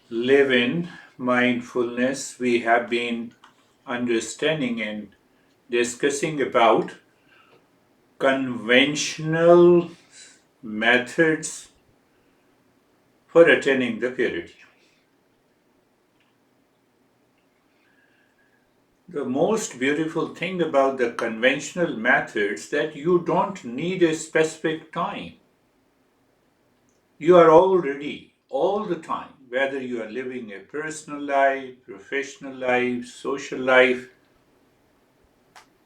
live in mindfulness. We have been understanding and discussing about conventional methods for attaining the purity. The most beautiful thing about the conventional methods that you don't need a specific time. You are already all the time, whether you are living a personal life, professional life, social life,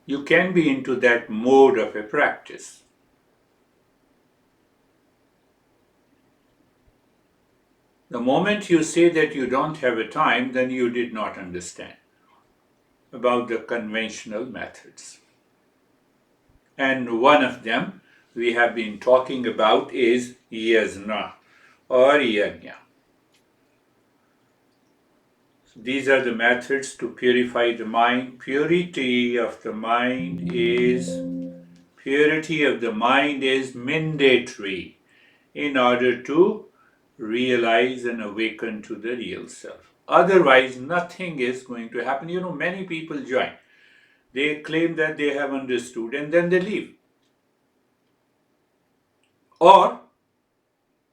you can be into that mode of a practice. The moment you say that you don't have a time, then you did not understand about the conventional methods. And one of them we have been talking about is yasna or yajna. These are the methods to purify the mind. Purity of the mind is mandatory in order to realize and awaken to the real self. Otherwise, nothing is going to happen. Many people join. They claim that they have understood and then they leave. Or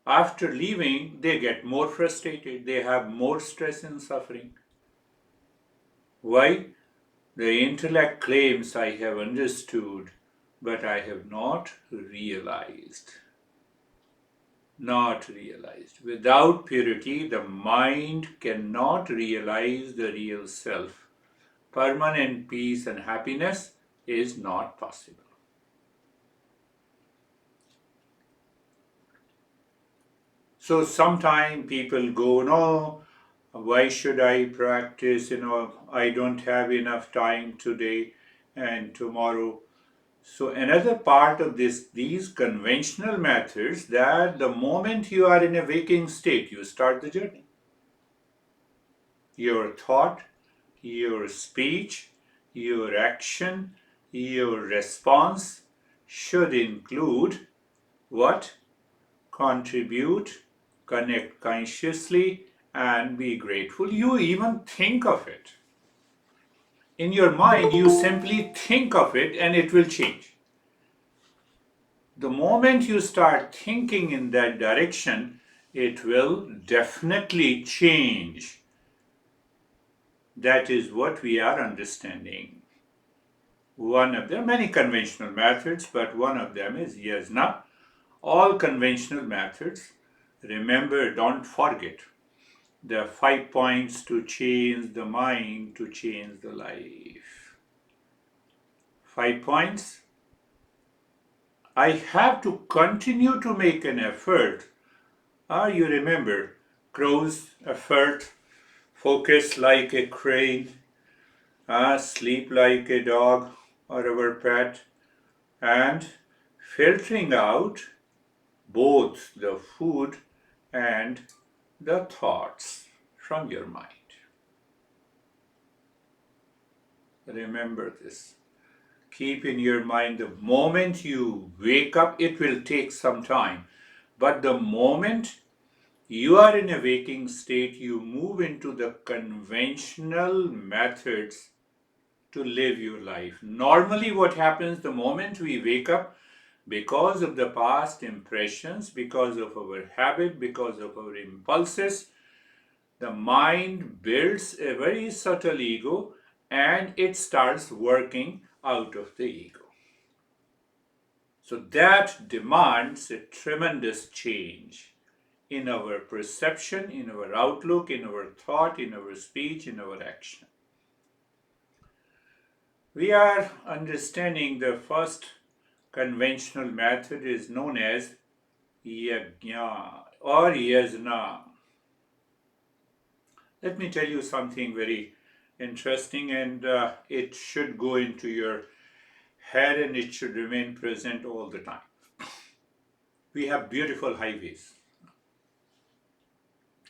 after leaving, they get more frustrated. They have more stress and suffering. Why? The intellect claims I have understood, but I have not realized. Not realized. Without purity, the mind cannot realize the real self. Permanent peace and happiness is not possible. So sometimes people go, no, why should I practice? I don't have enough time today and tomorrow. So another part of these conventional methods, that the moment you are in a waking state, you start the journey. Your thought, your speech, your action, your response should include what? Contribute, connect consciously, and be grateful. You even think of it. In your mind, you simply think of it and it will change. The moment you start thinking in that direction, it will definitely change. That is what we are understanding. There are many conventional methods, but one of them is yasna. All conventional methods, remember, don't forget, the 5 points to change the mind, to change the life. 5 points. I have to continue to make an effort. You remember, crow's effort, focus like a crane, sleep like a dog or our pet, and filtering out both the food and the thoughts from your mind. Remember this. Keep in your mind, the moment you wake up, it will take some time, but the moment you are in a waking state, you move into the conventional methods to live your life. Normally, what happens the moment we wake up, because of the past impressions, because of our habit, because of our impulses, the mind builds a very subtle ego and it starts working out of the ego. So that demands a tremendous change in our perception, in our outlook, in our thought, in our speech, in our action. We are understanding the first conventional method is known as yajna or yasna. Let me tell you something very interesting, and it should go into your head and it should remain present all the time. We have beautiful highways.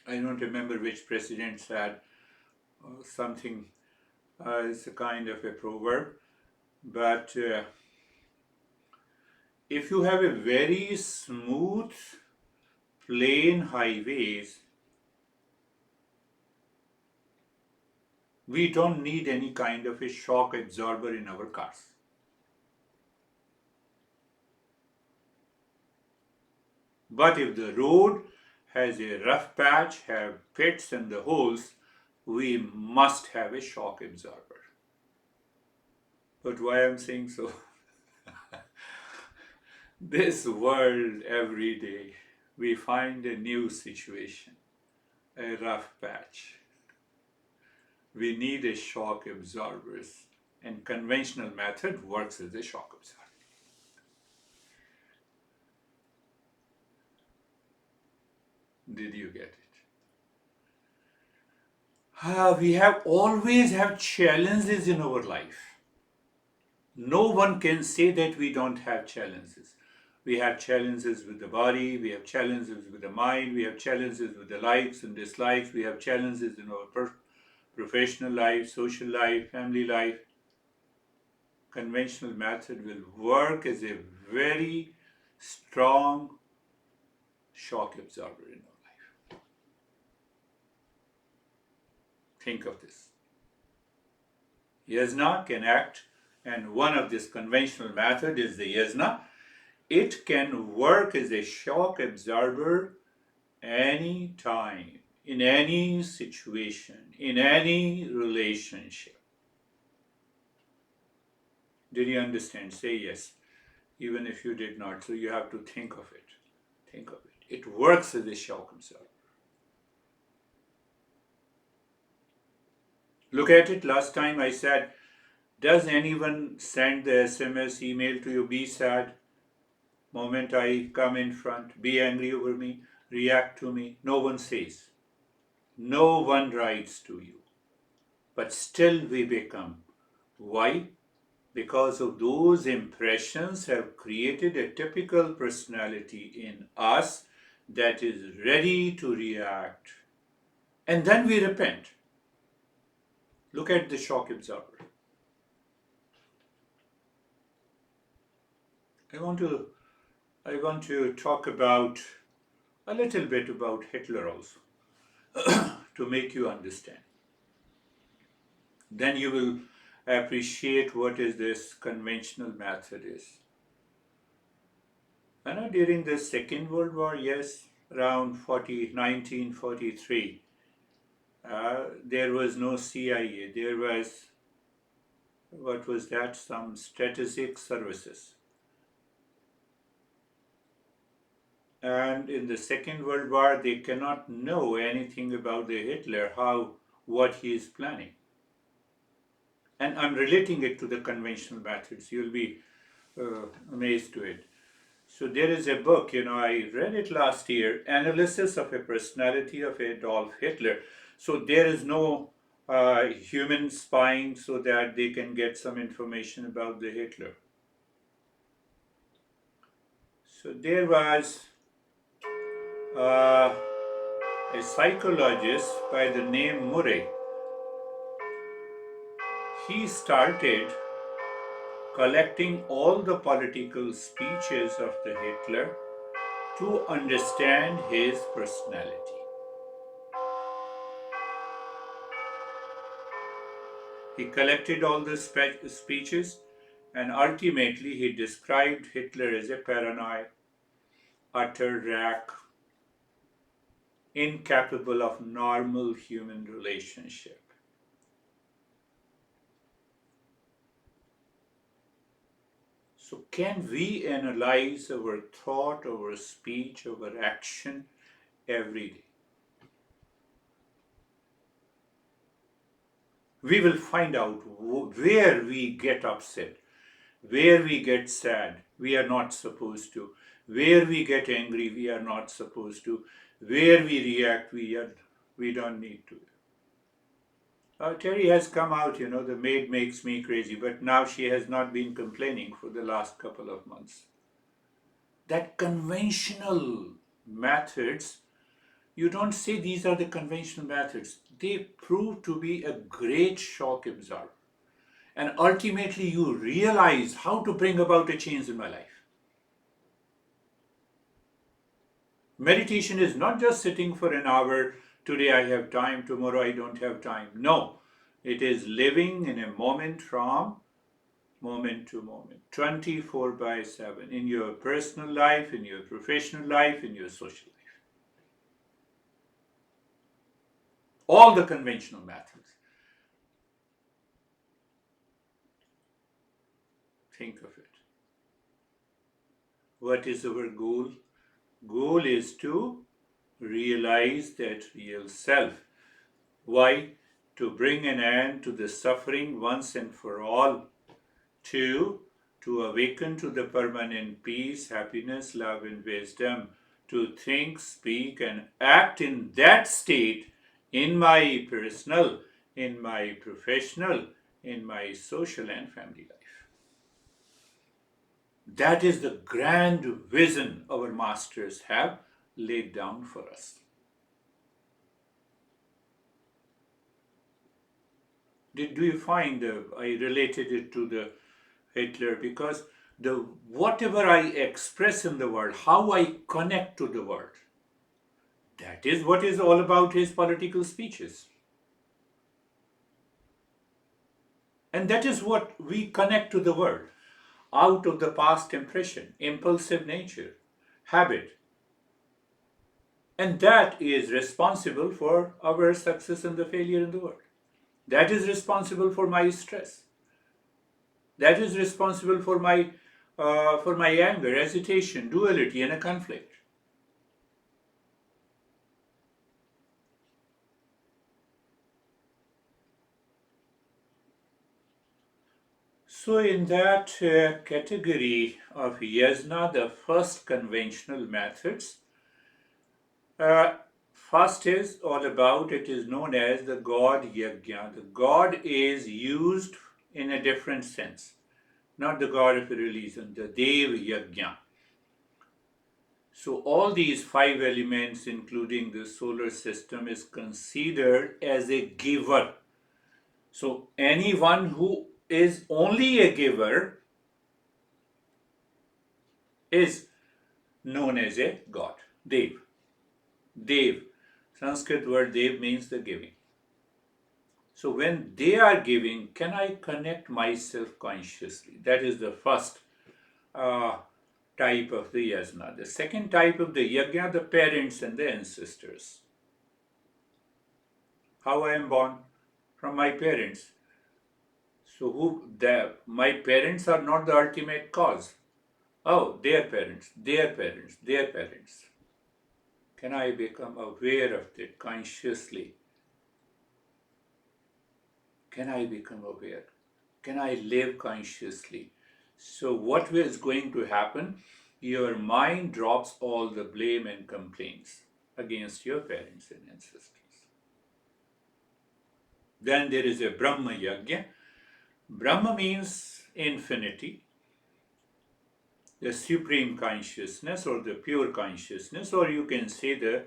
I don't remember which president said something as a kind of a proverb, but if you have a very smooth, plain highways, We don't need any kind of a shock absorber in our cars. But if the road has a rough patch, have pits and the holes, we must have a shock absorber. But why I'm saying so? This world, every day, we find a new situation, a rough patch. We need a shock absorbers, and conventional method works as a shock absorber. Did you get it? We have always have challenges in our life. No one can say that we don't have challenges. We have challenges with the body, we have challenges with the mind, we have challenges with the likes and dislikes, we have challenges in our professional life, social life, family life. Conventional method will work as a very strong shock absorber in our life. Think of this. Yasna can act, and one of this conventional method is the yasna. It can work as a shock absorber any time, in any situation, in any relationship. Did you understand? Say yes, even if you did not. So you have to think of it. Think of it. It works as a shock absorber. Look at it. Last time I said, does anyone send the SMS email to you? Be sad. Moment I come in front, be angry over me, react to me. No one says. No one writes to you. But still we become. Why? Because of those impressions have created a typical personality in us that is ready to react. And then we repent. Look at the shock absorber. I want to talk about a little bit about Hitler also to make you understand. Then you will appreciate what is this conventional method is. I know during the Second World War, yes, around 1943, there was no CIA. There was, what was that? Some strategic services. And in the Second World War, they cannot know anything about the Hitler, what he is planning. And I'm relating it to the conventional methods. You'll be amazed to it. So there is a book, I read it last year, Analysis of a Personality of Adolf Hitler. So there is no human spying so that they can get some information about the Hitler. So there was a psychologist by the name Murray. He started collecting all the political speeches of the Hitler to understand his personality. He collected all the speeches, and ultimately he described Hitler as a paranoid, utter wreck, incapable of normal human relationship. So can we analyze our thought, our speech, our action every day? We will find out where we get upset, where we get sad, we are not supposed to, where we get angry, we are not supposed to, where we react, we don't need to. Terry has come out, the maid makes me crazy, but now she has not been complaining for the last couple of months. That conventional methods, you don't say these are the conventional methods. They prove to be a great shock absorber. And ultimately, you realize how to bring about a change in my life. Meditation is not just sitting for an hour, today I have time, tomorrow I don't have time. No, It is living in a moment from moment to moment, 24 by 7, in your personal life, in your professional life, in your social life. All the conventional methods. Think of it. What is our goal? Goal is to realize that real self. Why? To bring an end to the suffering once and for all. Two, to awaken to the permanent peace, happiness, love, and wisdom. To think, speak, and act in that state in my personal, in my professional, in my social and family life. That is the grand vision our masters have laid down for us. Do you find I related it to the Hitler because the whatever I express in the world, how I connect to the world, that is what is all about his political speeches. And that is what we connect to the world out of the past impression, impulsive nature, habit. And that is responsible for our success and the failure in the world. That is responsible for my stress. That is responsible for my anger, hesitation, duality, and a conflict. So, in that category of yasna, the first conventional methods, uh, first is all about, it is known as the god yajna. The god is used in a different sense, not the god of a religion, the dev yajna. So, all these five elements, including the solar system, is considered as a giver. So, anyone who is only a giver is known as a god, Dev. Dev. Sanskrit word Dev means the giving. So when they are giving, can I connect myself consciously? That is the first uh, type of the yasna. The second type of the yajna, the parents and the ancestors. How I am born? From my parents. So my parents are not the ultimate cause. Oh, their parents, their parents, their parents. Can I become aware of it consciously? Can I become aware? Can I live consciously? So, what is going to happen? Your mind drops all the blame and complaints against your parents and ancestors. Then there is a Brahma Yajna. Brahma means infinity, the supreme consciousness or the pure consciousness, or you can say the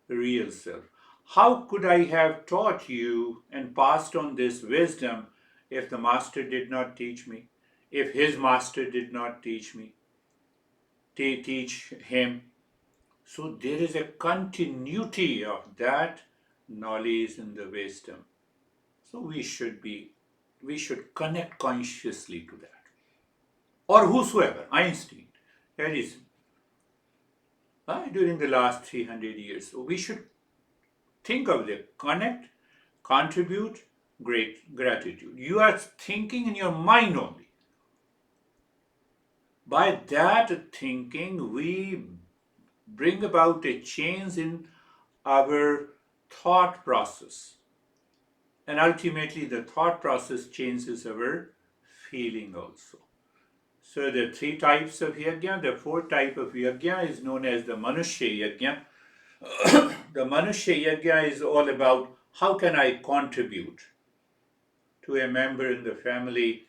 real self. How could I have taught you and passed on this wisdom if the master did not teach me? If his master did not teach me? Teach him. So there is a continuity of that knowledge and the wisdom. So we should connect consciously to that. Or whosoever, Einstein, Edison, during the last 300 years. So we should think of the connect, contribute, great gratitude. You are thinking in your mind only. By that thinking, we bring about a change in our thought process. And ultimately, the thought process changes our feeling also. So, the three types of yajna, the fourth type of yajna is known as the Manushya yajna. The Manushya yajna is all about how can I contribute to a member in the family,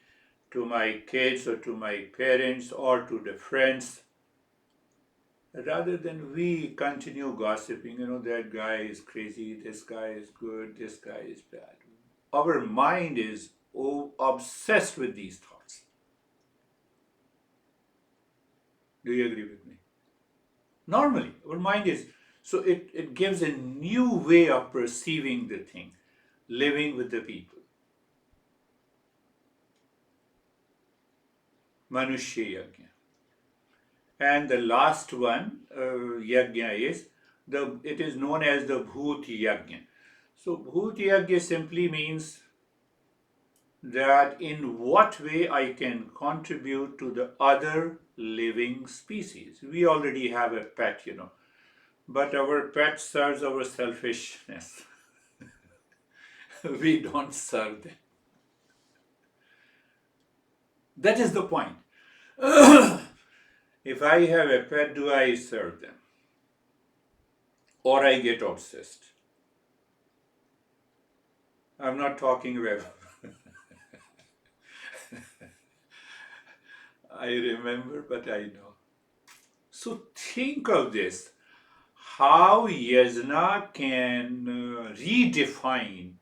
to my kids or to my parents or to the friends, rather than we continue gossiping, that guy is crazy, this guy is good, this guy is bad. Our mind is obsessed with these thoughts. Do you agree with me? Normally, our mind is, so it gives a new way of perceiving the thing, living with the people. Manushya Yajna. And the last one, Yajna, it is known as the Bhut Yajna. So Bhut Yajna simply means that in what way I can contribute to the other living species. We already have a pet, but our pet serves our selfishness. We don't serve them. That is the point. If I have a pet, do I serve them? Or I get obsessed? I'm not talking about. I remember, but I know. So think of this, how yajna can redefine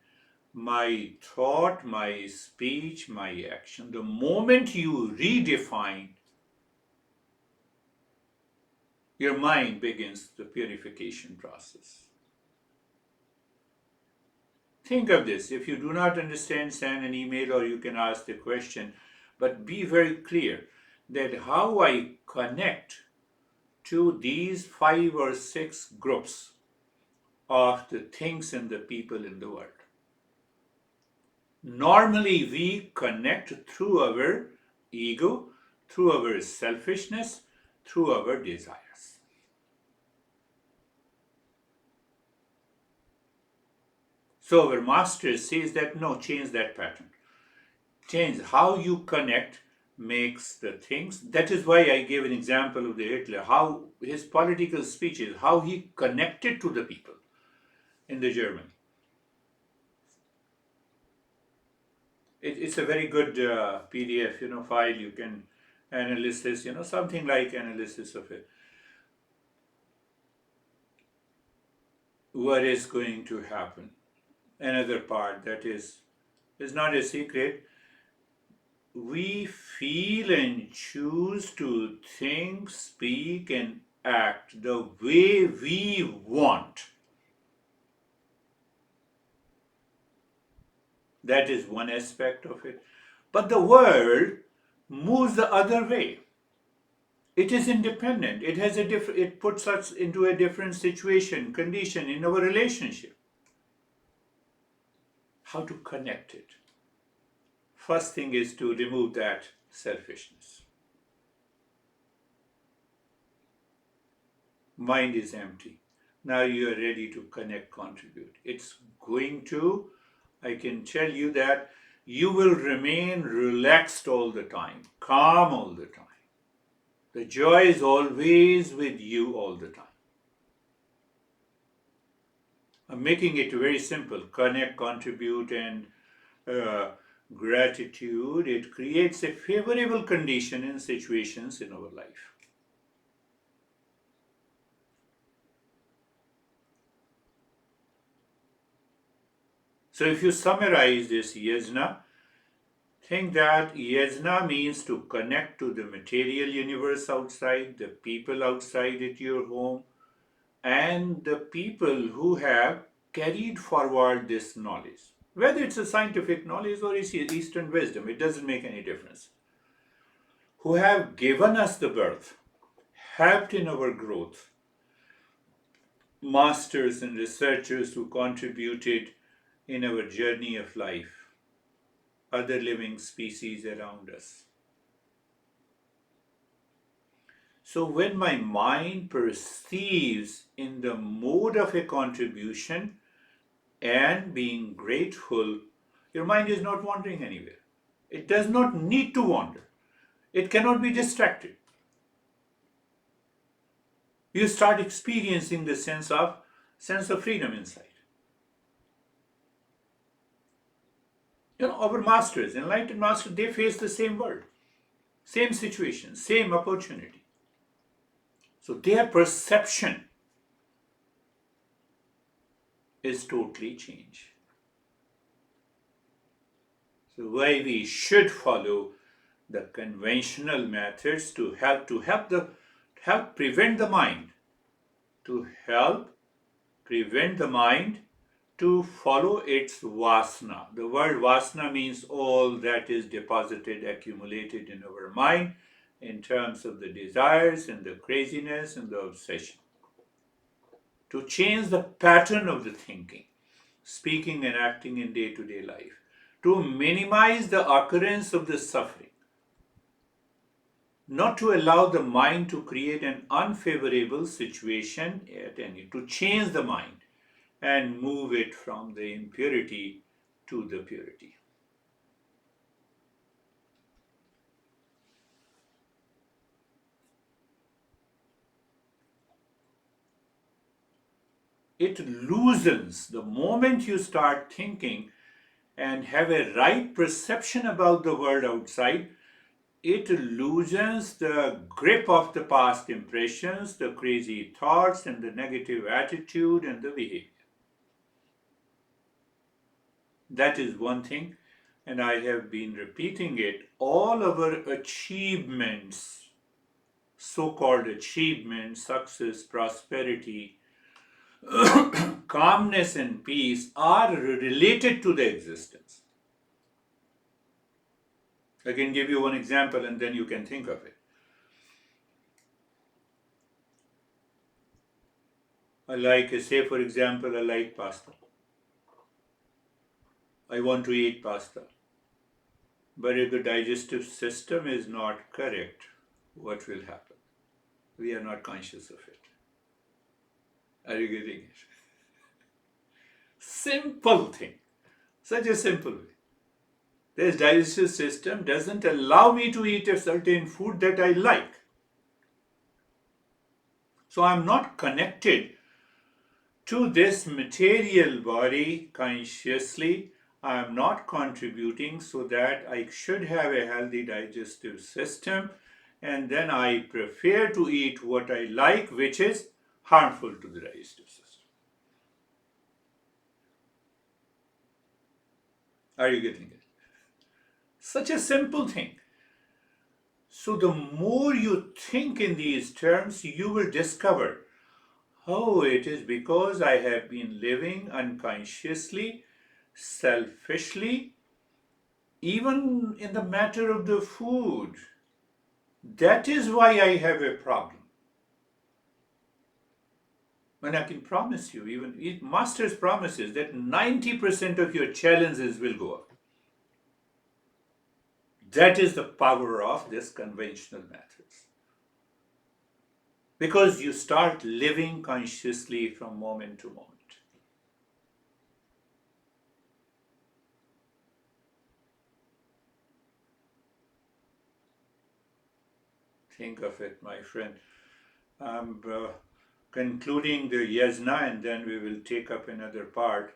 my thought, my speech, my action. The moment you redefine, your mind begins the purification process. Think of this. If you do not understand, send an email or you can ask the question, but be very clear that how I connect to these 5 or 6 groups of the things and the people in the world. Normally, we connect through our ego, through our selfishness, through our desires. So our master says that no, change that pattern. Change how you connect makes the things. That is why I gave an example of the Hitler, how his political speeches, how he connected to the people in the Germany. It's a very good PDF, file. You can analysis, something like analysis of it. What is going to happen? Another part that is not a secret. We feel and choose to think, speak, and act the way we want. That is one aspect of it. But the world moves the other way. It is independent. It puts us into a different condition in our relationship. How to connect it? First thing is to remove that selfishness. Mind is empty. Now you are ready to connect, contribute. It's going to, I can tell you that you will remain relaxed all the time, calm all the time. The joy is always with you all the time. I'm making it very simple. Connect, contribute, and gratitude. It creates a favorable condition in situations in our life. So if you summarize this yajna, think that yajna means to connect to the material universe outside, the people outside at your home, and the people who have carried forward this knowledge. Whether it's a scientific knowledge or it's Eastern wisdom, it doesn't make any difference. Who have given us the birth, helped in our growth, masters and researchers who contributed in our journey of life, other living species around us. So when my mind perceives in the mode of a contribution and being grateful, your mind is not wandering anywhere. It does not need to wander. It cannot be distracted. You start experiencing the sense of freedom inside. Our masters, enlightened masters, they face the same world, same situation, same opportunity. So their perception is totally changed. So why we should follow the conventional methods to help prevent the mind, to follow its vasana. The word vasana means all that is deposited, accumulated in our mind in terms of the desires and the craziness and the obsession. To change the pattern of the thinking, speaking and acting in day-to-day life, to minimize the occurrence of the suffering, not to allow the mind to create an unfavorable situation at any, to change the mind and move it from the impurity to the purity. It loosens the moment you start thinking and have a right perception about the world outside. It loosens the grip of the past impressions, the crazy thoughts, and the negative attitude and the behavior. That is one thing, and I have been repeating it. All our achievements, so called achievements, success, prosperity, calmness, and peace, are related to the existence. I can give you one example and then you can think of it. Say for example, I like pasta. I want to eat pasta. But if the digestive system is not correct, what will happen? We are not conscious of it. Are you getting it? Simple thing. Such a simple way. This digestive system doesn't allow me to eat a certain food that I like. So I'm not connected to this material body consciously. I am not contributing so that I should have a healthy digestive system, and then I prefer to eat what I like, which is harmful to the digestive system. Are you getting it? Such a simple thing. So the more you think in these terms, you will discover, oh, it is because I have been living unconsciously, selfishly, even in the matter of the food. That is why I have a problem. And I can promise you, even Master's promises that 90% of your challenges will go up. That is the power of this conventional methods. Because you start living consciously from moment to moment. Think of it, my friend. I'm concluding the yajna and then we will take up another part.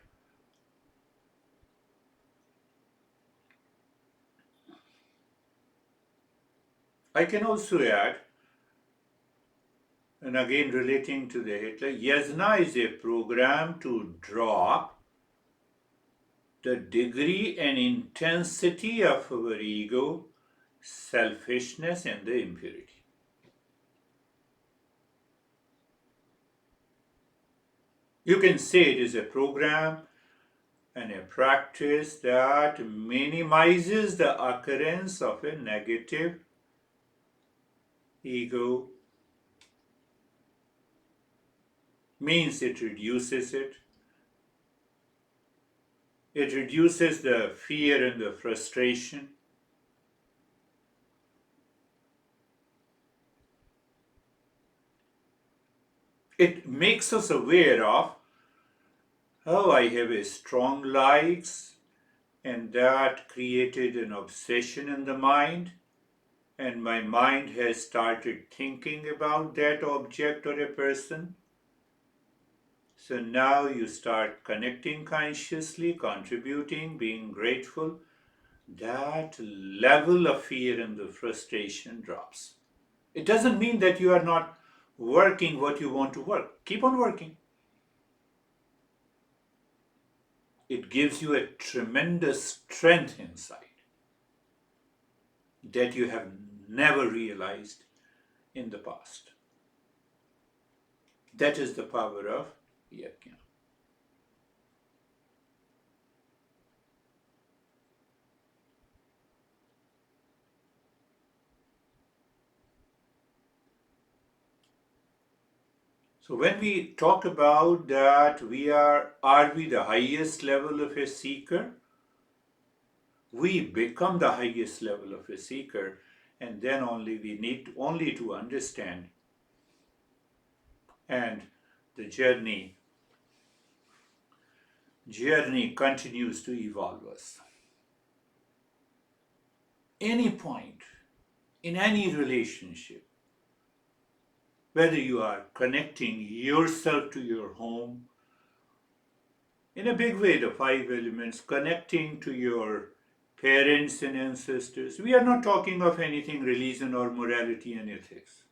I can also add, and again relating to the Hitler, yajna is a program to drop the degree and intensity of our ego, selfishness, and the impurity. You can say it is a program and a practice that minimizes the occurrence of a negative ego, means it reduces it. It reduces the fear and the frustration. It makes us aware of, oh, I have a strong likes, and that created an obsession in the mind, and my mind has started thinking about that object or a person. So now you start connecting consciously, contributing, being grateful. That level of fear and the frustration drops. It doesn't mean that you are not working what you want to work. Keep on working. It gives you a tremendous strength inside that you have never realized in the past. That is the power of yajna. So when we talk about that, are we the highest level of a seeker? We become the highest level of a seeker, and then only we need only to understand, and the journey continues to evolve us. Any point in any relationship, whether you are connecting yourself to your home, in a big way, the five elements, connecting to your parents and ancestors. We are not talking of anything religion or morality and ethics.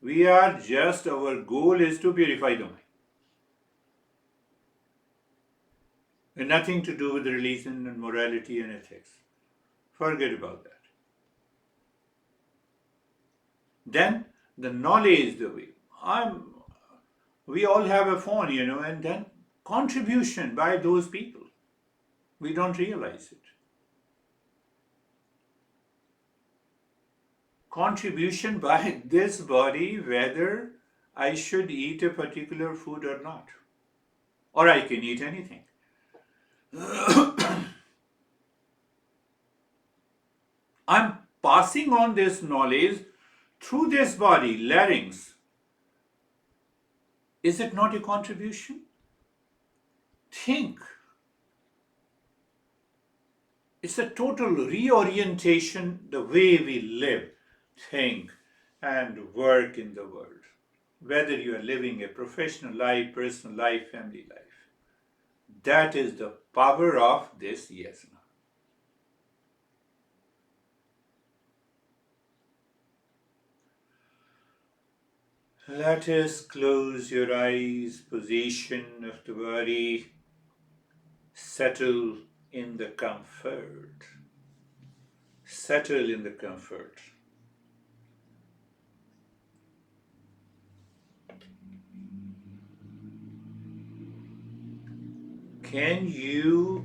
Our goal is to purify the mind. And nothing to do with religion and morality and ethics. Forget about that. Then the knowledge, the way. We all have a phone, and then contribution by those people. We don't realize it. Contribution by this body, whether I should eat a particular food or not, or I can eat anything. I'm passing on this knowledge through this body, larynx. Is it not a contribution? Think. It's a total reorientation the way we live, think, and work in the world. Whether you are living a professional life, personal life, family life. That is the power of this yasna. Let us close your eyes, position of the body, settle in the comfort. Settle in the comfort. Can you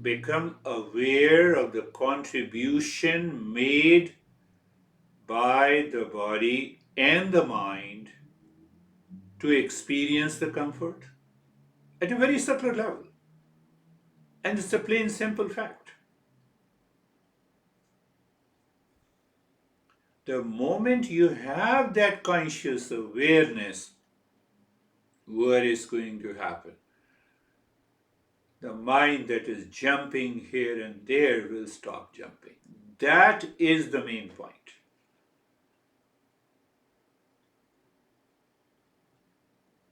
become aware of the contribution made by the body and the mind to experience the comfort? At a very subtle level. And it's a plain simple fact. The moment you have that conscious awareness, what is going to happen? The mind that is jumping here and there will stop jumping. That is the main point.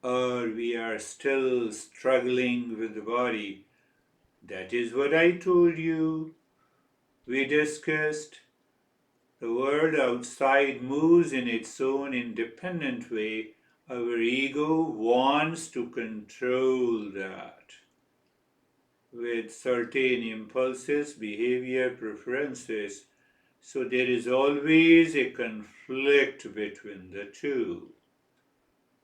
Or we are still struggling with the body. That is what I told you. We discussed. The world outside moves in its own independent way. Our ego wants to control that with certain impulses, behavior, preferences. So there is always a conflict between the two.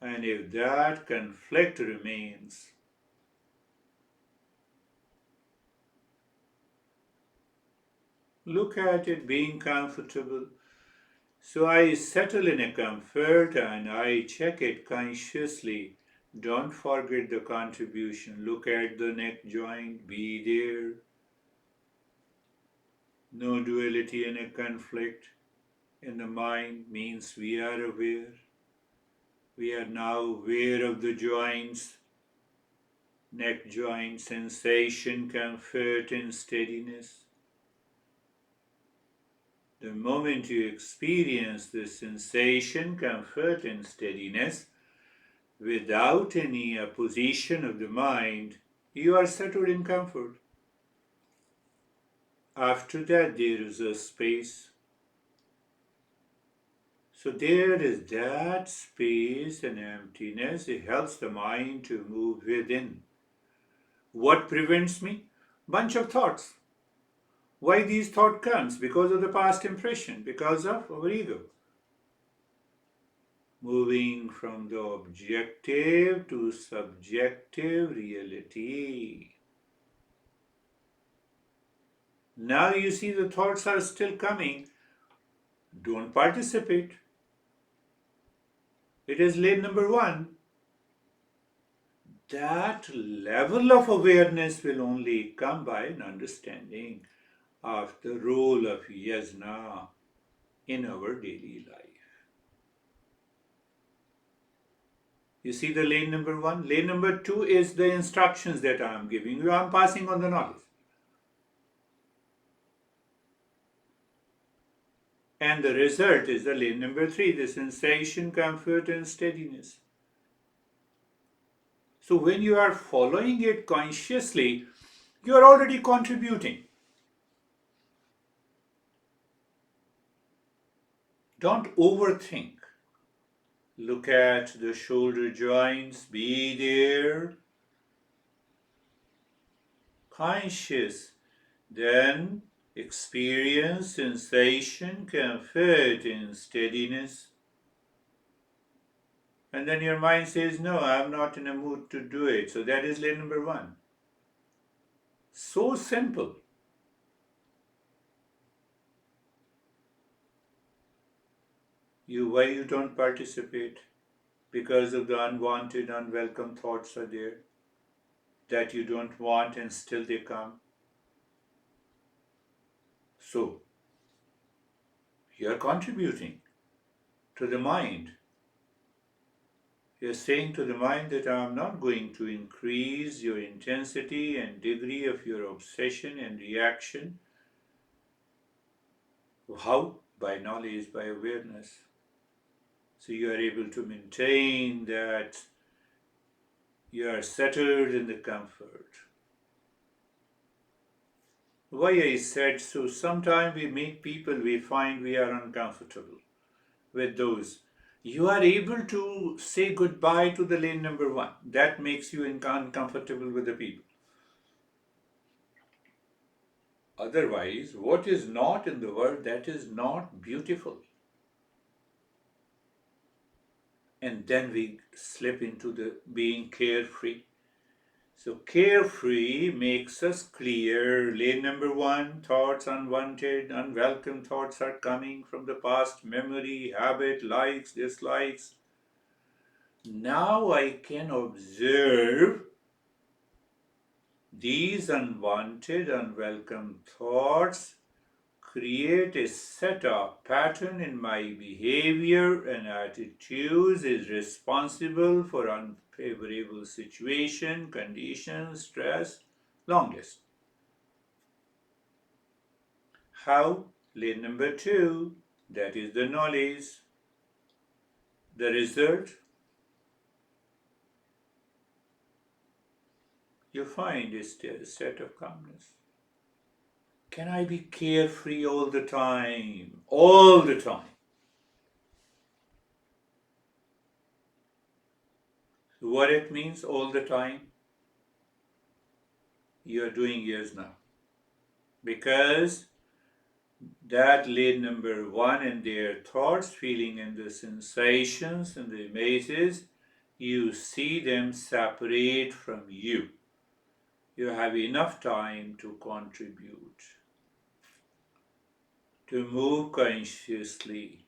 And if that conflict remains, look at it being comfortable. So I settle in a comfort and I check it consciously. Don't forget the contribution. Look at the neck joint, be there. No duality and a conflict in the mind means we are aware. We are now aware of the joints, neck joint sensation, comfort, and steadiness. The moment you experience the sensation, comfort, and steadiness without any opposition of the mind, you are settled in comfort. After that, there is a space. So there is that space and emptiness. It helps the mind to move within. What prevents me? Bunch of thoughts. Why these thought comes? Because of the past impression, because of our ego. Moving from the objective to subjective reality. Now you see the thoughts are still coming. Don't participate. It is lane number 1. That level of awareness will only come by an understanding of the role of yajna in our daily life. You see the lane number 1? Lane number 2 is the instructions that I am giving you. I am passing on the knowledge. And the result is the lane number 3, the sensation, comfort, and steadiness. So when you are following it consciously, you are already contributing. Don't overthink. Look at the shoulder joints, be there, conscious. Then experience sensation, comfort, and steadiness. And then your mind says, no, I'm not in a mood to do it. So that is lane number 1. So simple. Why you don't participate? Because of the unwanted, unwelcome thoughts are there that you don't want and still they come. So, you are contributing to the mind. You are saying to the mind that I am not going to increase your intensity and degree of your obsession and reaction. How? By knowledge, by awareness. So you are able to maintain that you are settled in the comfort. Why I said so, sometimes we meet people, we find we are uncomfortable with those. You are able to say goodbye to the lane number 1. That makes you uncomfortable with the people. Otherwise, what is not in the world, that is not beautiful. And then we slip into the being carefree. So carefree makes us clear. Lane number 1, thoughts unwanted, unwelcome thoughts are coming from the past, memory, habit, likes, dislikes. Now I can observe these unwanted, unwelcome thoughts create a set of pattern in my behavior and attitudes, is responsible for unfavorable situation, conditions, stress, long list. How? Lane number 2, that is the knowledge. The result, you find a state of calmness. Can I be carefree all the time? All the time. What it means all the time? You are doing years now. Because that lane number 1 and their thoughts, feeling and the sensations and the images, you see them separate from you. You have enough time to contribute, to move consciously,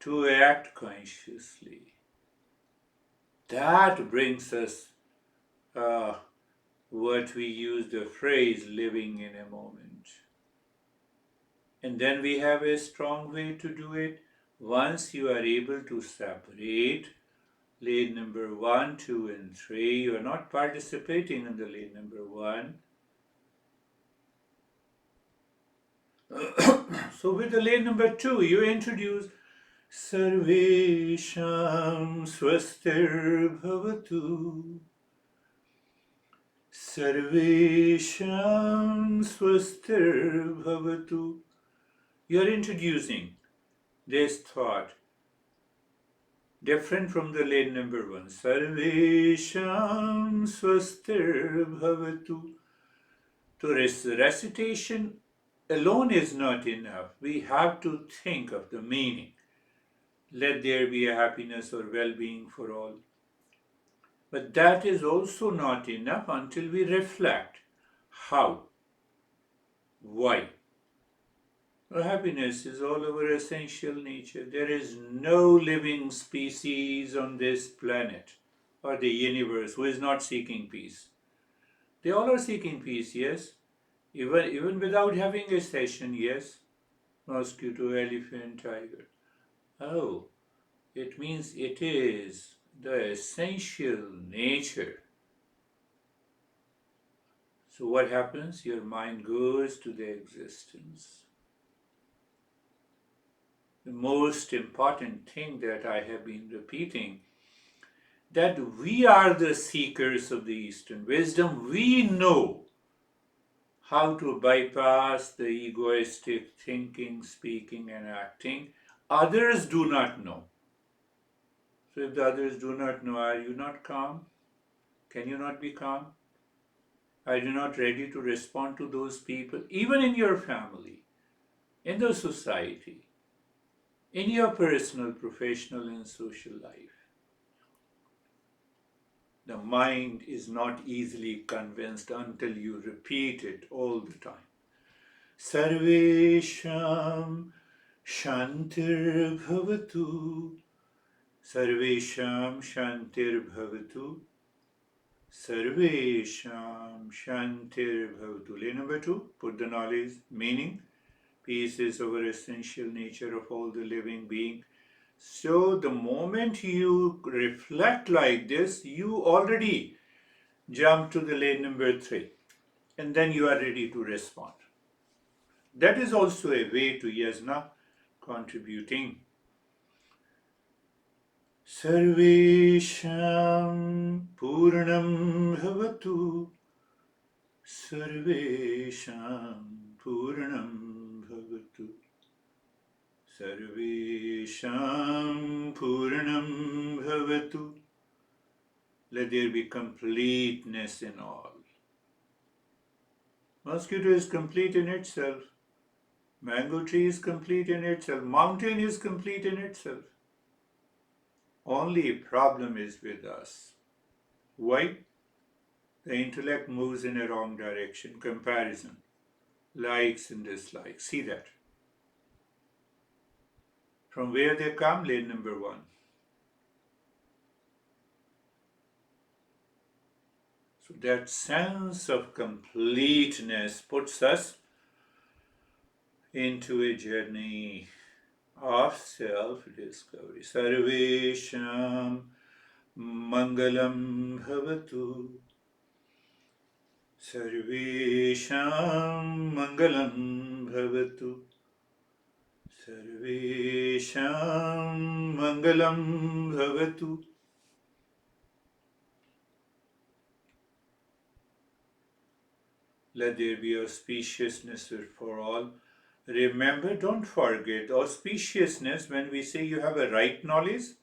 to act consciously. That brings us what we use the phrase living in a moment. And then we have a strong way to do it. Once you are able to separate lane number 1, 2, and 3, you are not participating in the lane number 1. So with the lane number 2, you introduce Sarvesham Swastir Bhavatu. Sarvesham Swastir Bhavatu. You are introducing this thought, different from the lane number 1. Sarvesham Swastir Bhavatu. To recitation alone is not enough. We have to think of the meaning. Let there be a happiness or well-being for all. But that is also not enough until we reflect. How? Why? Happiness is all our essential nature. There is no living species on this planet or the universe who is not seeking peace. They all are seeking peace, yes. Even without having a session, yes. Mosquito, elephant, tiger. Oh, it means it is the essential nature. So what happens? Your mind goes to the existence. The most important thing that I have been repeating, that we are the seekers of the Eastern wisdom. We know how to bypass the egoistic thinking, speaking, and acting. Others do not know. So if the others do not know, are you not calm? Can you not be calm? Are you not ready to respond to those people, even in your family, in the society, in your personal, professional, and social life? The mind is not easily convinced until you repeat it all the time. Sarvesham Shantir Bhavatu. Sarvesham Shantir Bhavatu. Sarvesham Shantir Bhavatu. Lay number 2, put the knowledge, meaning, peace is our essential nature of all the living being. So the moment you reflect like this, you already jump to the lane number 3, and then you are ready to respond. That is also a way to yasna contributing. Sarvesham Purnam Bhavatu. Sarvesham Purnam Bhavatu. Sarvesham Purnam Bhavatu. Let there be completeness in all. Mosquito is complete in itself. Mango tree is complete in itself. Mountain is complete in itself. Only problem is with us. Why? The intellect moves in a wrong direction. Comparison. Likes and dislikes. See that. From where they come? Lane number 1. So that sense of completeness puts us into a journey of self-discovery. Sarvesham Mangalam Bhavatu. Sarvesham Mangalam Bhavatu. Sarvesham Mangalam Bhavatu. Let there be auspiciousness for all. Remember, don't forget, auspiciousness, when we say you have a right knowledge,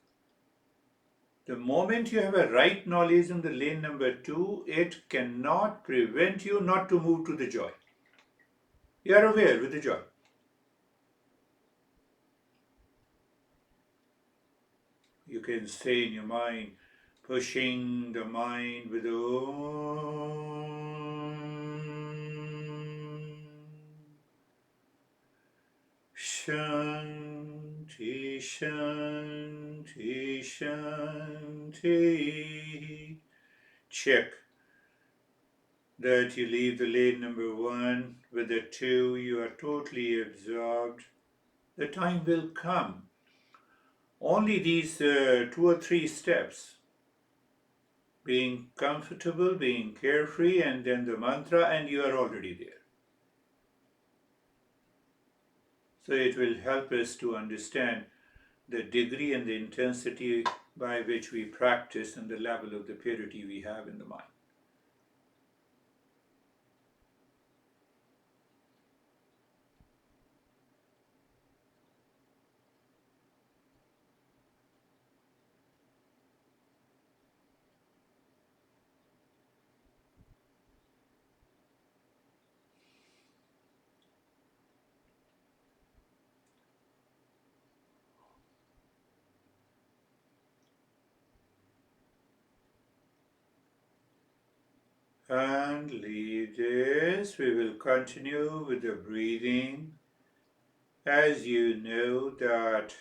the moment you have a right knowledge in the lane number 2, it cannot prevent you not to move to the joy. You are aware with the joy. You can say in your mind, pushing the mind with Shanti, Shanti, Shanti. Check that you leave the lane number 1 with the 2, you are totally absorbed. The time will come. Only these 2 or 3 steps, being comfortable, being carefree, and then the mantra, and you are already there. So it will help us to understand the degree and the intensity by which we practice and the level of the purity we have in the mind. And leave this. We will continue with the breathing As you know that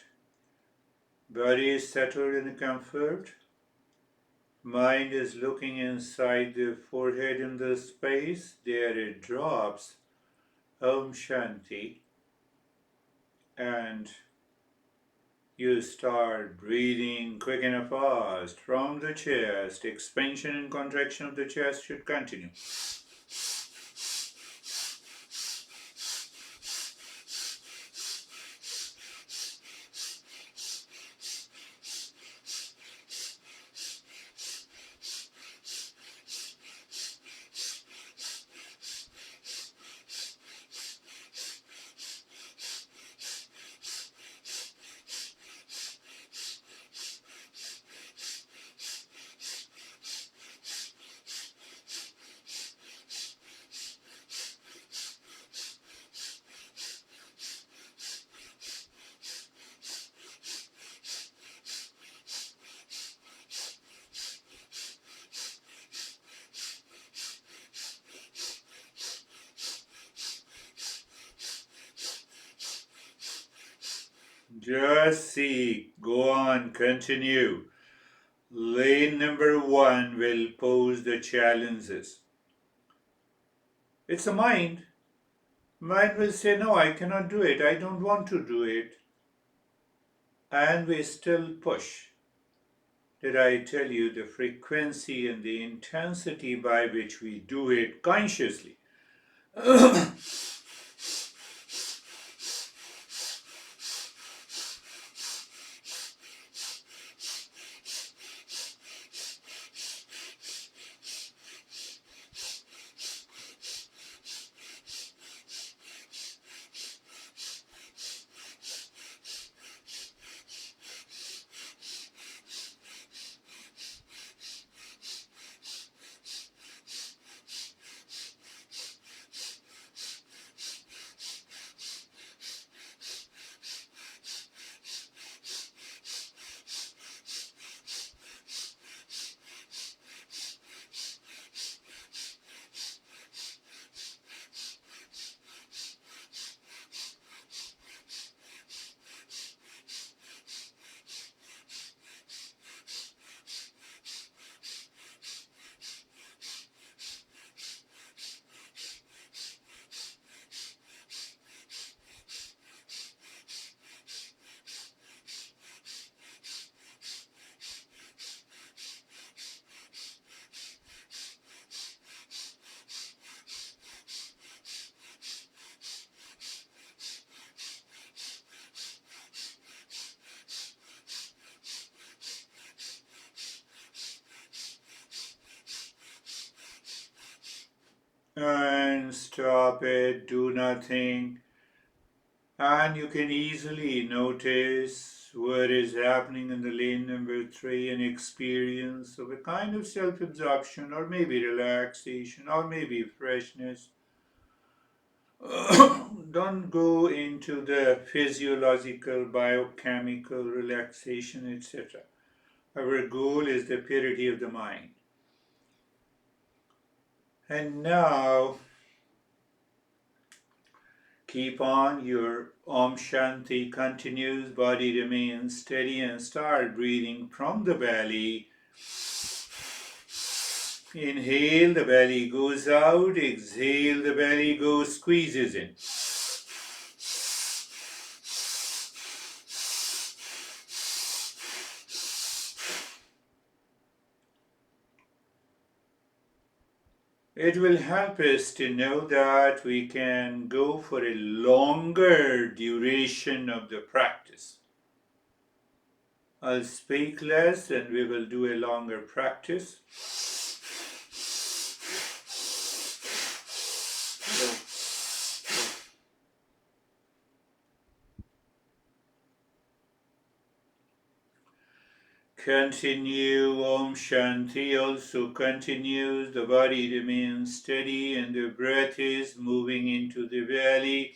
body is settled in comfort, mind is looking inside the forehead in the space, there it drops Om Shanti, and you start breathing quick and fast from the chest. Expansion and contraction of the chest should continue. Just see, go on, continue. Lane number 1 will pose the challenges. It's a mind. Mind will say, no, I cannot do it, I don't want to do it. And we still push. Did I tell you the frequency and the intensity by which we do it consciously? And stop it, do nothing. And you can easily notice what is happening in the lane number 3, an experience of a kind of self absorption, or maybe relaxation, or maybe freshness. Don't go into the physiological, biochemical relaxation, etc. Our goal is the purity of the mind. And now, keep on, your Om Shanti continues, body remains steady, and start breathing from the belly. Inhale, the belly goes out. Exhale, the belly goes, squeezes in. It will help us to know that we can go for a longer duration of the practice. I'll speak less and we will do a longer practice. Continue. Om Shanti also continues. The body remains steady and the breath is moving into the belly.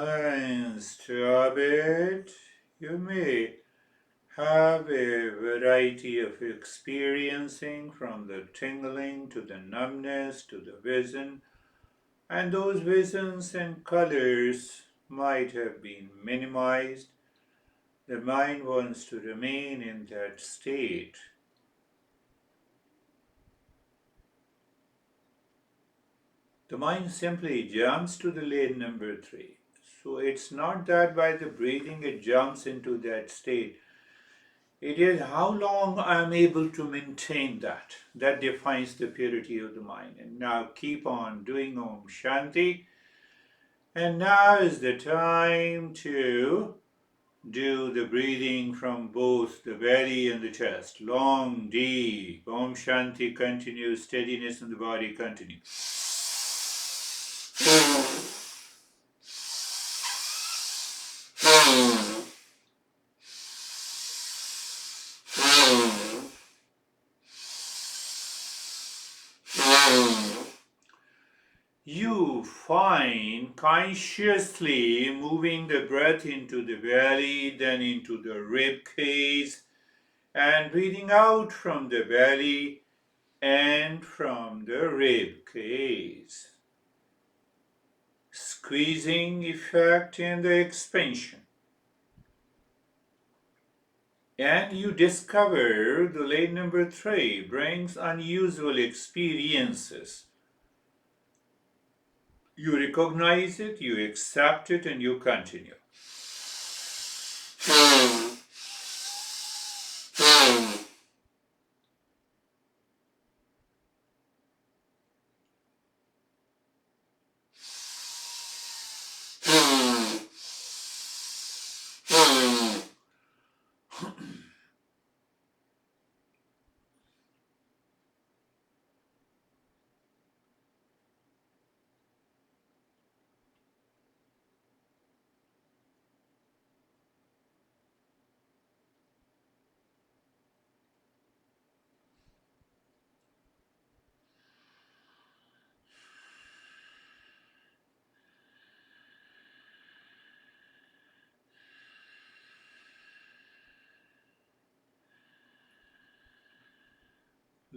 And stop it. You may have a variety of experiencing, from the tingling to the numbness to the vision, and those visions and colors might have been minimized. The mind wants to remain in that state. The mind simply jumps to the lane number 3. So it's not that by the breathing it jumps into that state. It is how long I am able to maintain that. That defines the purity of the mind. And now keep on doing Om Shanti. And now is the time to do the breathing from both the belly and the chest. Long, deep. Om Shanti continues. Steadiness in the body continues. You find consciously moving the breath into the belly, then into the rib cage, and breathing out from the belly and from the rib cage. Squeezing effect in the expansion. And you discover the lane number 3 brings unusual experiences. You recognize it, you accept it, and you continue.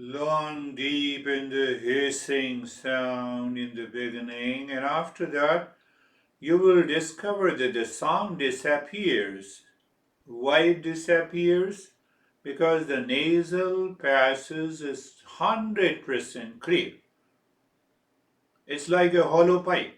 Long, deep in the hissing sound in the beginning, and after that, you will discover that the sound disappears. Why it disappears? Because the nasal passes is 100% clear. It's like a hollow pipe.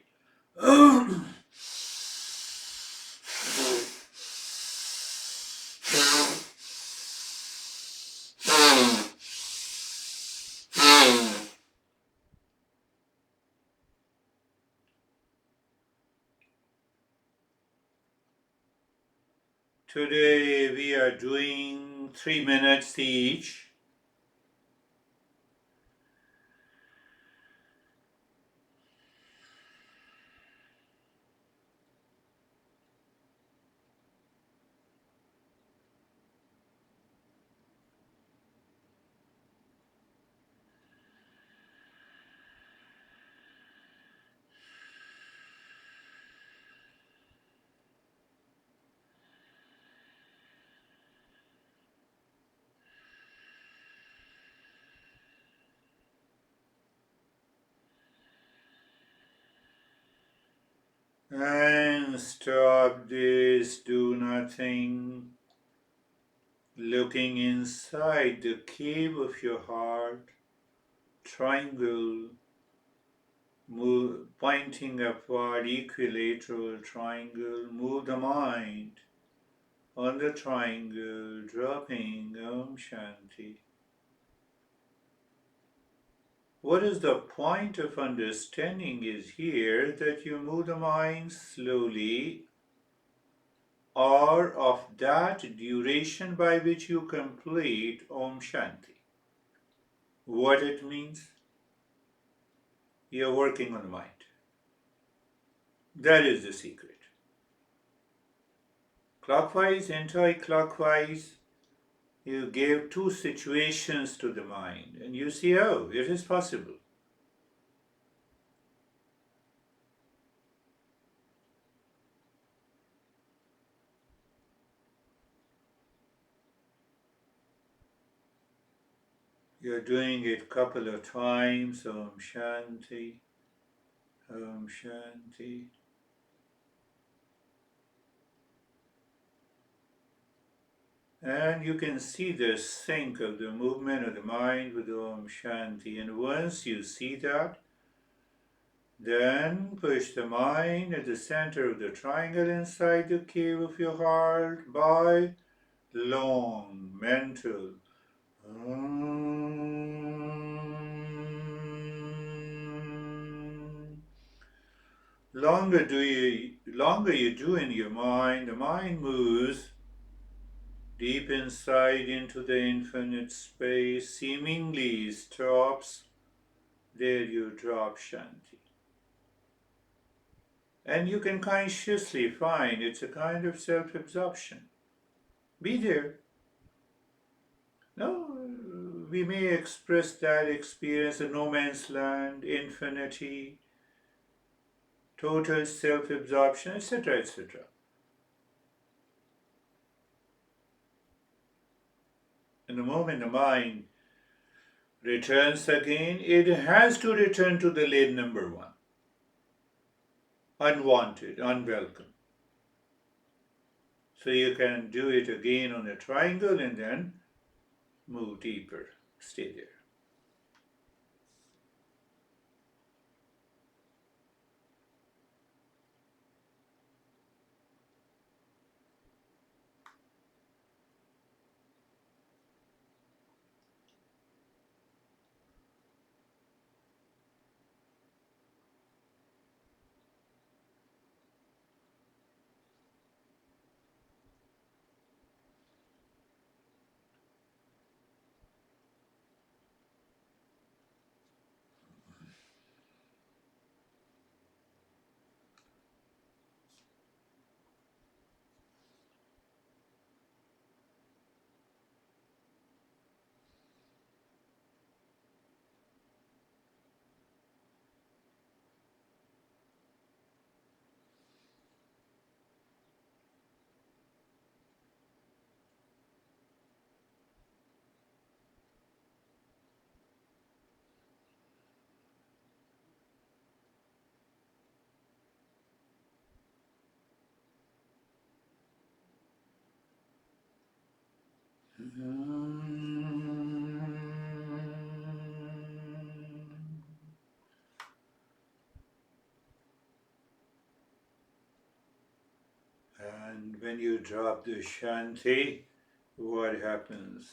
Today we are doing 3 minutes each. And stop this, do nothing. Looking inside the cave of your heart, triangle, pointing upward, equilateral triangle, move the mind on the triangle, dropping Om Shanti. What is the point of understanding is here that you move the mind slowly, or of that duration by which you complete Om Shanti. What it means? You're working on the mind. That is the secret. Clockwise, anti-clockwise, you gave 2 situations to the mind, and you see, oh, it is possible. You're doing it a couple of times. Om Shanti, Om Shanti. And you can see the sync of the movement of the mind with Om Shanti. And once you see that, then push the mind at the center of the triangle inside the cave of your heart by long mental. Longer you do in your mind, the mind moves deep inside into the infinite space, seemingly stops. There you drop Shanti. And you can consciously find it's a kind of self-absorption. Be there. No, we may express that experience of no man's land, infinity, total self-absorption, etc., etc. And the moment the mind returns again, it has to return to the lane number one. Unwanted, unwelcome. So you can do it again on a triangle and then move deeper. Stay there. And when you drop the Shanti, what happens?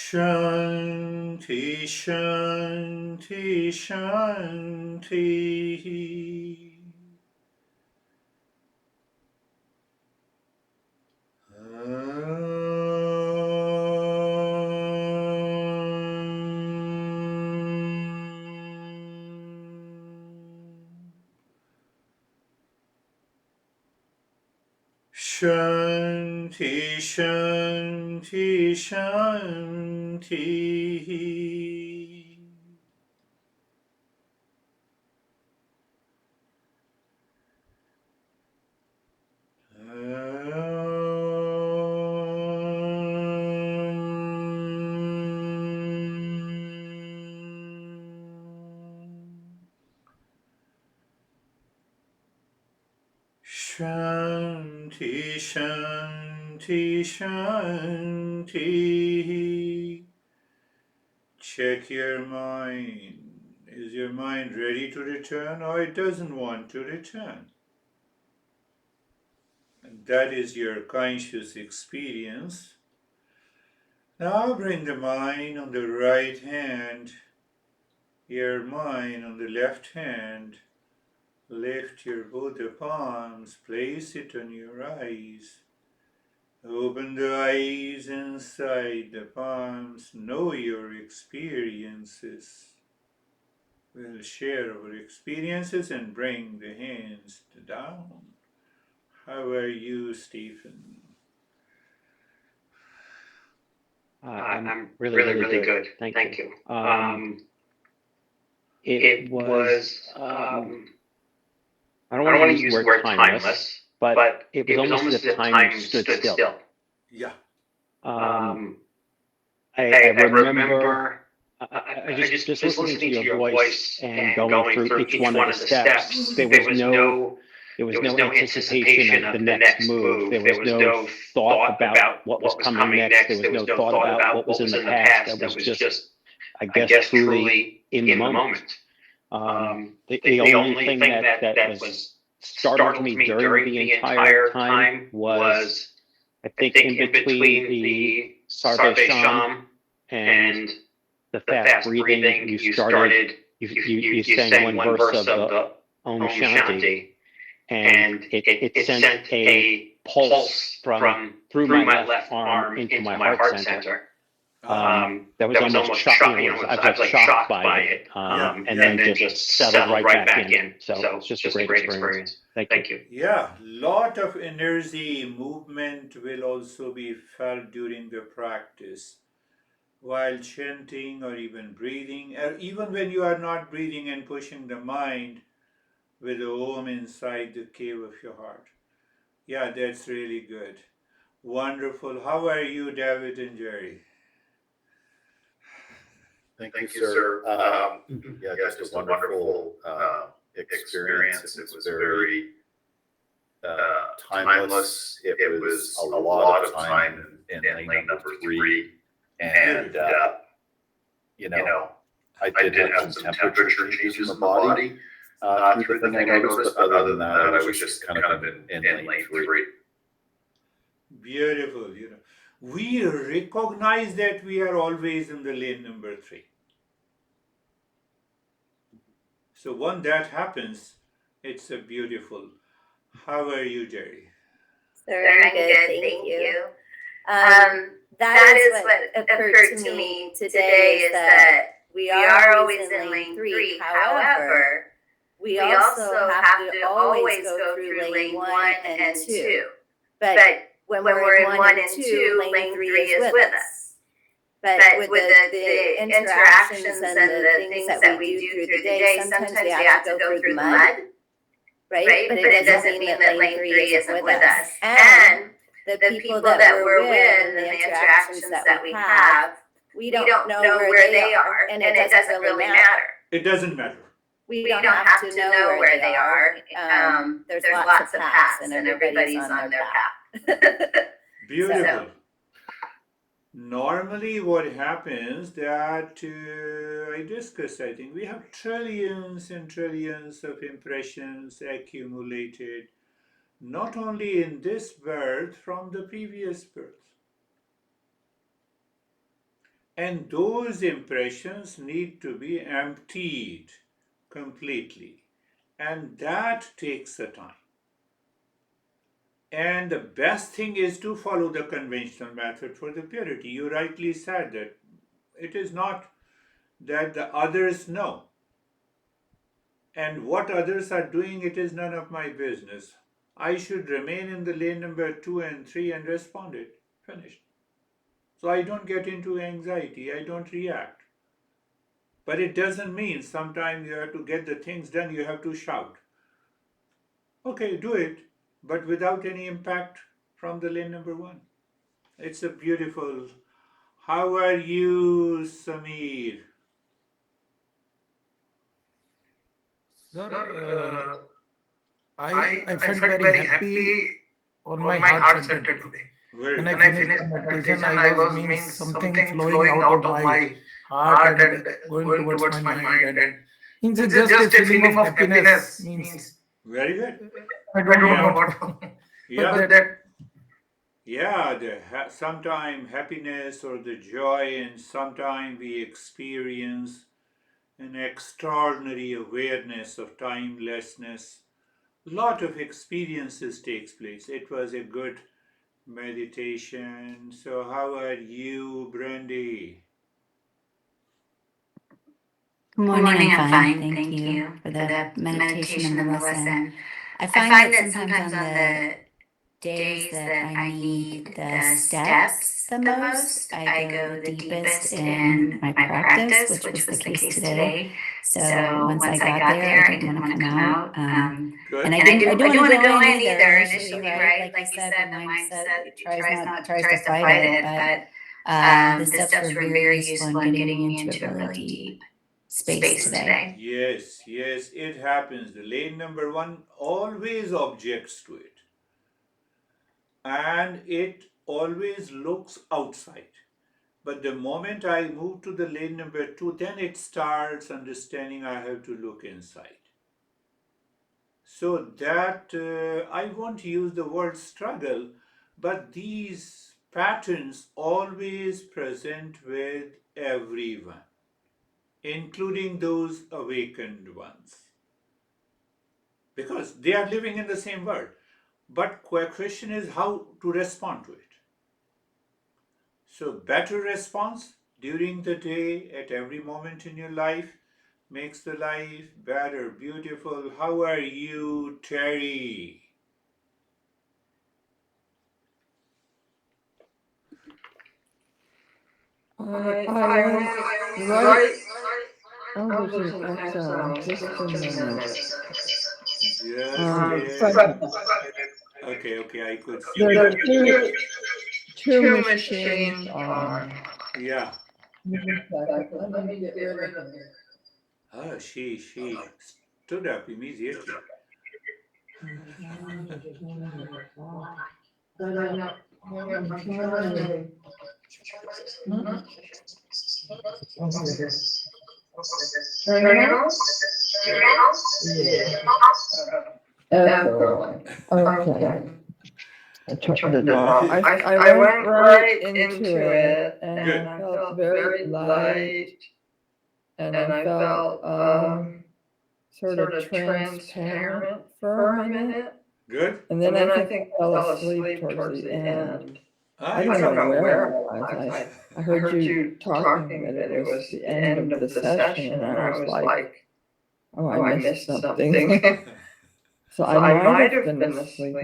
Shanti, Shanti, Shanti. Shanti, Shanti, Shanti. Shanti, Shanti, Shanti. Check your mind. Is your mind ready to return, or it doesn't want to return? And that is your conscious experience. Now bring the mind on the right hand, your mind on the left hand. Lift your both the palms, place it on your eyes. Open the eyes inside the palms, know your experiences. We'll share our experiences and bring the hands down. How are you, Stephen? I'm really good. Thank you. It was, I don't want to use the word timeless, but it was almost as if time stood still. Yeah. I remember just listening to your voice and going through each one of the steps. There was no anticipation of the next move. There was no thought about what was coming next. There was no thought about what was in the past. That was just, I guess, truly in the moment. The only thing that was startled me during the entire time was, I think, in between the Sarve Sham and the fast breathing, you sang one verse of the Om Shanti, and it sent a pulse through my left arm into my heart center. That was almost shocking. I was like shocked by it, and then just settled right back in. So it's just a great experience. Thank you. Yeah, lot of energy movement will also be felt during the practice while chanting or even breathing, or even when you are not breathing and pushing the mind with the Om inside the cave of your heart. Yeah, that's really good. Wonderful. How are you, David and Jerry? Thank you, sir. Yeah, just a wonderful experience. It was very timeless. It was a lot of time in lane number 3. And, I did have some temperature changes in the body through the thing I noticed, but other than that, I was just kind of in lane 3. Beautiful. We recognize that we are always in the lane number 3. So when that happens, it's a beautiful. How are you, Jerry? Sir, I'm good, thank you. That is what occurred to me today, is that we are always in lane 3. However, we also have to always go through lane 1 and 2. But when we're in 1 and 2, lane 3 is with us. But with the interactions and the things that we do through the day, sometimes we have to go through the mud, right? But it doesn't mean that lane 3 isn't with us. And the people that we're with and the interactions that we have, we don't know where they are, and it doesn't really matter. It doesn't matter. We don't have to know where they are. There's lots of paths, and everybody's on their path. Beautiful. So. Normally what happens that I discussed, I think we have trillions and trillions of impressions accumulated, not only in this birth, from the previous birth. And those impressions need to be emptied completely. And that takes the time. And the best thing is to follow the conventional method for the purity. You rightly said that it is not that the others know. And what others are doing, it is none of my business. I should remain in the lane number 2 and 3 and respond it. Finished. So I don't get into anxiety, I don't react. But it doesn't mean sometimes you have to get the things done, you have to shout. Okay, do it, but without any impact from the lane number 1. It's a beautiful. How are you, Samir? Sir, I felt very happy on my heart center today. Very When I good. finished the meditation, I was means something flowing out of my heart and going towards my mind, and means it's just a feeling of happiness. Means Very good. I don't know Yeah. what, Yeah. but that Yeah, sometime happiness or the joy, and sometime we experience an extraordinary awareness of timelessness. Lot of experiences takes place. It was a good meditation. So how are you, Brandy? Good morning, I'm fine. Thank you for the meditation and the lesson. I find that sometimes on the days that I need the steps the most, I go the deepest in my practice, which was the case today. So once I got there, I didn't want to come out. Good. And I didn't want to go in either initially, right? Like you said, the mindset tries to fight it, but the steps were very useful in getting me into a really deep space today. Yes, yes, it happens. The lane number 1 always objects to it. And it always looks outside. But the moment I move to the lane number 2, then it starts understanding I have to look inside. So that I won't use the word struggle, but these patterns always present with everyone, including those awakened ones, because they are living in the same world. But question is how to respond to it. So better response during the day at every moment in your life makes the life better, beautiful. How are you, Terry? I went right over to exile just a minute. Just But okay, I could see there are that. two machines on. Yeah. Let me get rid of it. Oh, she stood up immediately. Turn it off? Yeah. Okay. I turned it off. I went right into it and Good. I felt very light and I felt sort of transparent for a minute. Good. And then I think I fell asleep towards the end. I don't know where I was. I heard you talking that it was the end of the session, and I was like, oh, I missed something. So I might have been asleep.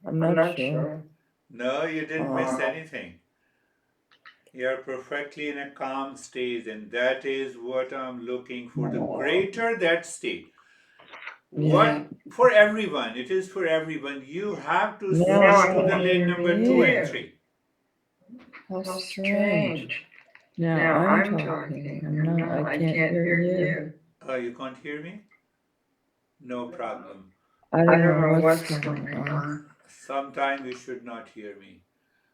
I'm not sure. No, you didn't miss anything. You're perfectly in a calm state, and that is what I'm looking for. The greater that state, what for everyone, it is for everyone. You have to switch to the lane number 2 and 3. How strange. Now I'm talking. I can't hear you. Oh, you can't hear me? No problem. I don't know what's going on. Sometime you should not hear me.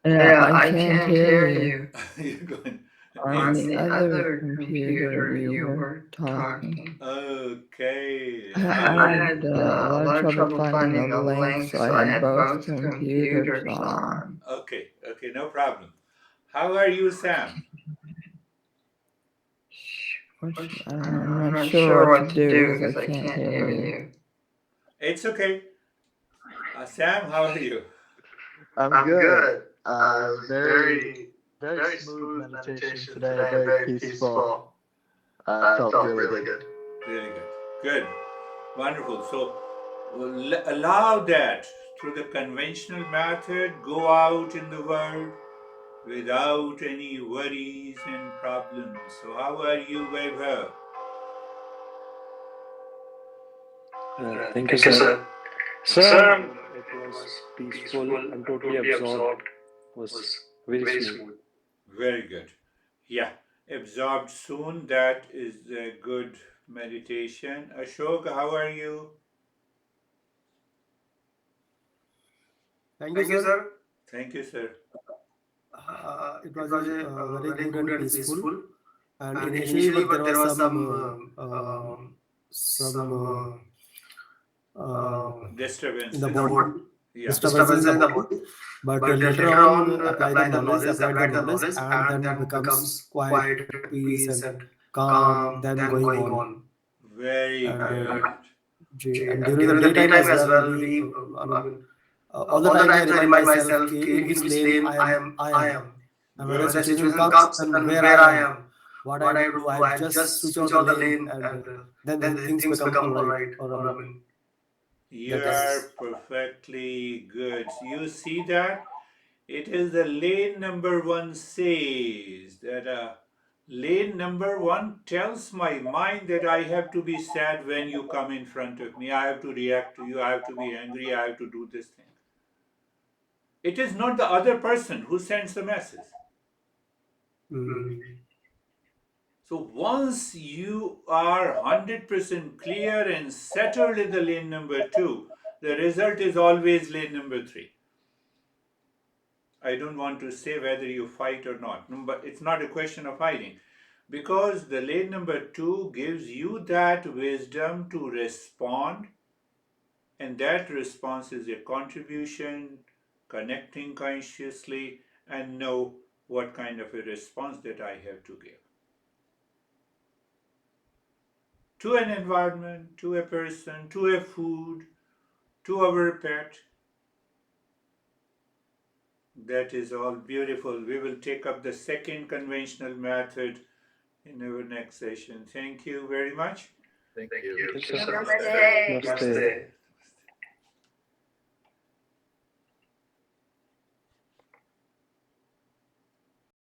Yeah, I can't hear you. You're going. On the other computer, you were talking. Okay. I had a lot of trouble finding a link, so I had both computers on. Okay, no problem. How are you, Sam? question. I don't know. I'm not sure what to do because I can't hear you. It's okay. Sam, how are you? I'm good. Very smooth meditation today. Very peaceful. Felt really good. Really good. Good. Wonderful. So allow that through the conventional method, go out in the world without any worries and problems. So how are you, Vaibhav? Thank you, sir. Sir, it was peaceful and totally absorbed. Was very smooth. Very good. Yeah. Absorbed soon. That is a good meditation. Ashok, how are you? Thank you, sir. Thank you, sir. It was a very good and peaceful. And initially, but there was some in the Disturbances. body, Yeah. disturbances in the body. But later on, applied the knowledge, and then becomes quiet, peace, and calm. Then going on. Very And good. and during the daytime as well, all the time I remind myself, in which lane I am. And when a situation comes, and where I am, what I do, I just switch out the lane, and then the things become alright. You That are is. perfectly good. You see that? It is the lane number one says that lane number one tells my mind that I have to be sad when you come in front of me. I have to react to you. I have to be angry. I have to do this thing. It is not the other person who sends the message. Mm. So once you are 100% clear and settled in the lane number two, the result is always lane number three. I don't want to say whether you fight or not, but it's not a question of fighting. Because the lane number two gives you that wisdom to respond, and that response is a contribution, connecting consciously, and know what kind of a response that I have to give. To an environment, to a person, to a food, to our pet. That is all beautiful. We will take up the second conventional method in our next session. Thank you very much. Thank you. Thank you, sir. Namaste. Namaste.